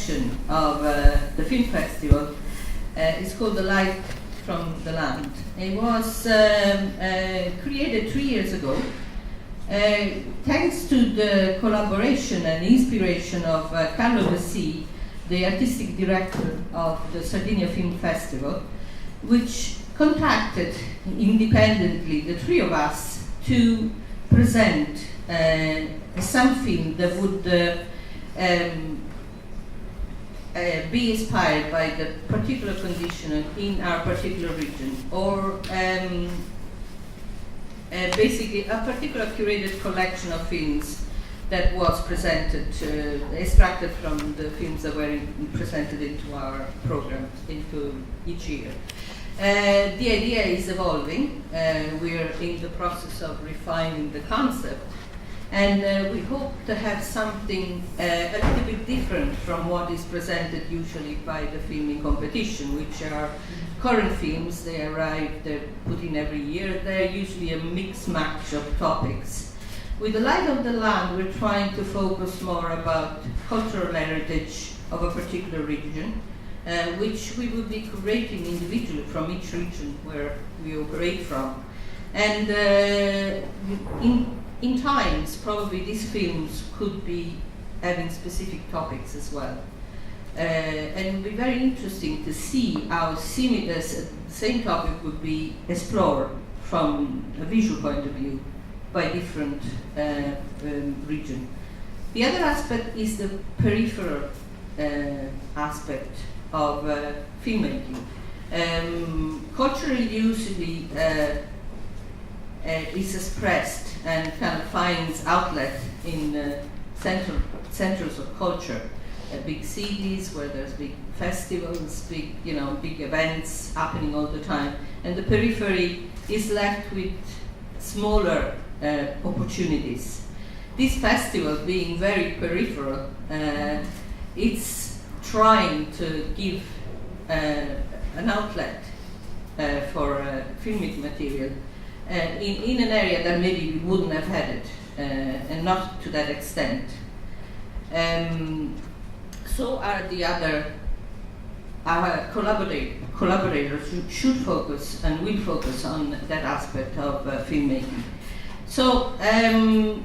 section of the film festival is called The Light from the Land. It was created 3 years ago thanks to the collaboration and inspiration of Carlo Dessì, the artistic director of the Sardinia Film Festival, which contacted independently the three of us to present some film that would be inspired by the particular condition in our particular region, or basically a particular curated collection of films that was presented, extracted from the films that were presented into our program, into each year. The idea is evolving. We're in the process of refining the concept, and we hope to have something a little bit different from what is presented usually by the filming competition, which are current films. They arrive, they're put in every year. They're usually a mixed match of topics. With The Light of the Land, we're trying to focus more about cultural heritage of a particular region, which we will be curating individually from each region where we operate from. And in times, probably these films could be having specific topics as well. And it would be very interesting to see how the same topic would be explored from a visual point of view by different region. The other aspect is the peripheral aspect of filmmaking. Culturally, usually is expressed and kind of finds outlet in centers of culture, big cities where there's big festivals, big events happening all the time, and the periphery is left with smaller opportunities. This festival, being very peripheral, it's trying to give an outlet for filmic material in an area that maybe we wouldn't have had it, and not to that extent. So are the other, our collaborators should focus and will focus on that aspect of filmmaking. So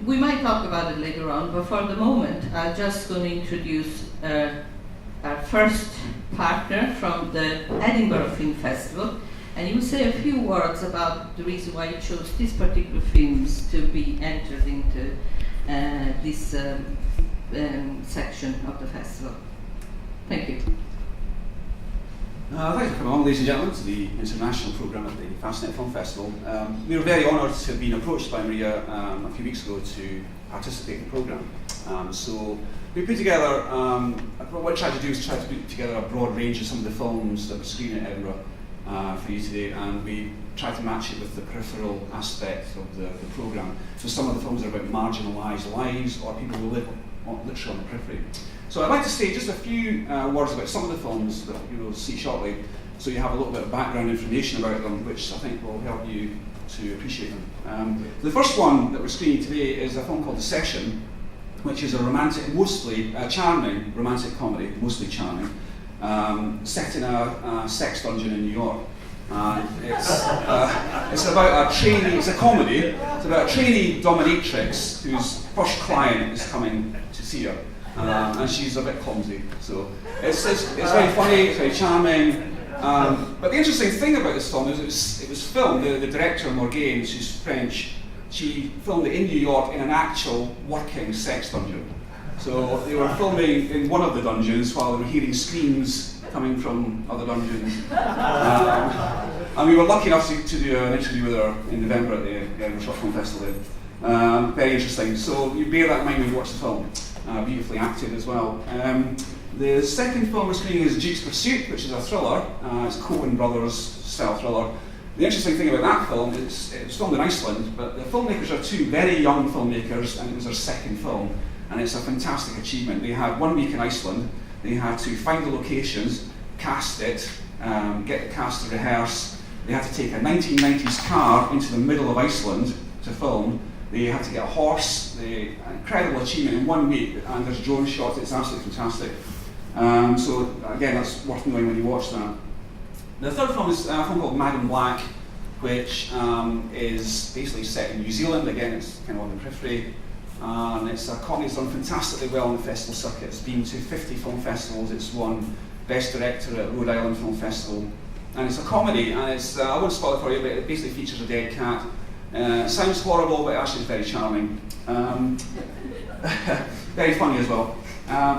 we might talk about it later on, but for the moment I'm just going to introduce our first partner from the Edinburgh Film Festival, and he will say a few words about the reason why he chose these particular films to be entered into this section of the festival. Thank you. Thanks for coming along, ladies and gentlemen, to the international programme at the Fastnet Film Festival. We were very honoured to have been approached by Maria a few weeks ago to participate in the programme. So we put together, what I tried to do is try to put together a broad range of some of the films that were screened at Edinburgh for you today, and we tried to match it with the peripheral aspect of the programme. So some of the films are about marginalised lives or people who live literally on the periphery. So I'd like to say just a few words about some of the films that you will see shortly, so you have a little bit of background information about them, which I think will help you to appreciate them. The first one that we're screening today is a film called The Session, which is a romantic, mostly charming romantic comedy, mostly charming, set in a sex dungeon in New York. It's about a trainee, it's a comedy, it's about a trainee dominatrix whose first client is coming to see her. And she's a bit clumsy, so it's very funny, it's very charming. But the interesting thing about this film is it was filmed, the director Morgane, she's French, she filmed it in New York in an actual working sex dungeon. So they were filming in one of the dungeons while they were hearing screams coming from other dungeons. And we were lucky enough to do an interview with her in November at the Edinburgh Short Film Festival. Very interesting, so you bear that in mind when you watch the film. Beautifully acted as well. The second film we're screening is Duke's Pursuit, which is a thriller. It's Coen Brothers style thriller. The interesting thing about that film is it was filmed in Iceland, but the filmmakers are two very young filmmakers, and it was their second film, and it's a fantastic achievement. They had 1 week in Iceland. They had to find the locations, cast it, get the cast to rehearse. They had to take a 1990s car into the middle of Iceland to film. They had to get a horse. Incredible achievement in 1 week, and there's drone shots. It's absolutely fantastic. So again, that's worth knowing when you watch that. The third film is a film called Madam Black, which is basically set in New Zealand. Again, it's kind of on the periphery. And it's a comedy that's done fantastically well on the festival circuit. It's been to 50 film festivals. It's won Best Director at Rhode Island Film Festival. And it's a comedy, and it's, I won't spoil it for you, but it basically features a dead cat. Sounds horrible, but actually it's very charming. Very funny as well.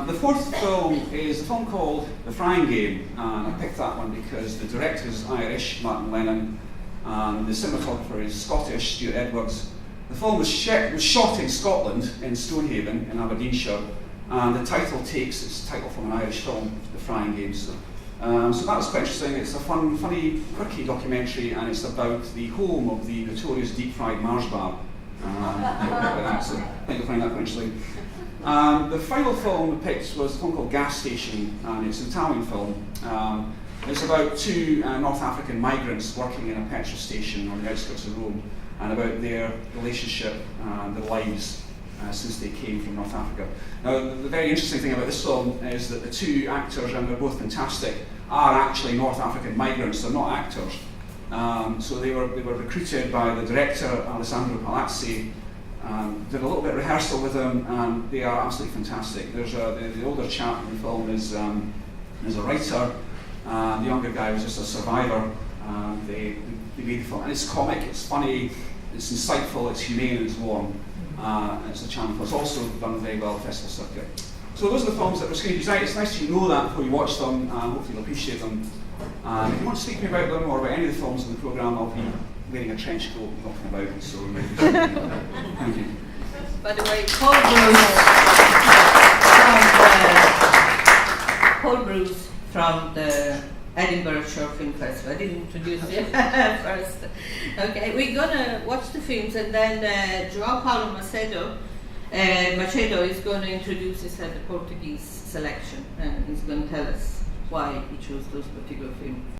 The fourth film is a film called The Frying Game, and I picked that one because the director is Irish, Martin Lennon, and the cinematographer is Scottish, Stuart Edwards. The film was shot in Scotland, in Stonehaven, in Aberdeenshire, and the title takes its title from an Irish film, The Frying Game. So that was quite interesting. It's a fun, funny, quirky documentary, and it's about the home of the notorious deep-fried Mars bar. So I think you'll find that quite interesting. The final film I picked was a film called Gas Station, and it's an Italian film. It's about two North African migrants working in a petrol station on the outskirts of Rome, and about their relationship and their lives since they came from North Africa. Now, the very interesting thing about this film is that the two actors, and they're both fantastic, are actually North African migrants. They're not actors. So they were recruited by the director, Alessandro Palazzi. Did a little bit of rehearsal with them, and they are absolutely fantastic. There's the older chap in the film is a writer. The younger guy was just a survivor. They made the film, and it's comic, it's funny, it's insightful, it's humane, and it's warm. And it's a charming film. It's also done very well at the festival circuit. So those are the films that we're screening tonight. It's nice to know that before you watch them, and hopefully you'll appreciate them. If you want to speak to me about them or about any of the films in the programme, I'll be wearing a trench coat and walking about, so thank you. By the way, Paul Bruce from the Edinburgh Short Film Festival. I didn't introduce you first. Okay, we're gonna watch the films, and then João Paulo Macedo is going to introduce us at the Portuguese selection, and he's going to tell us why he chose those particular films.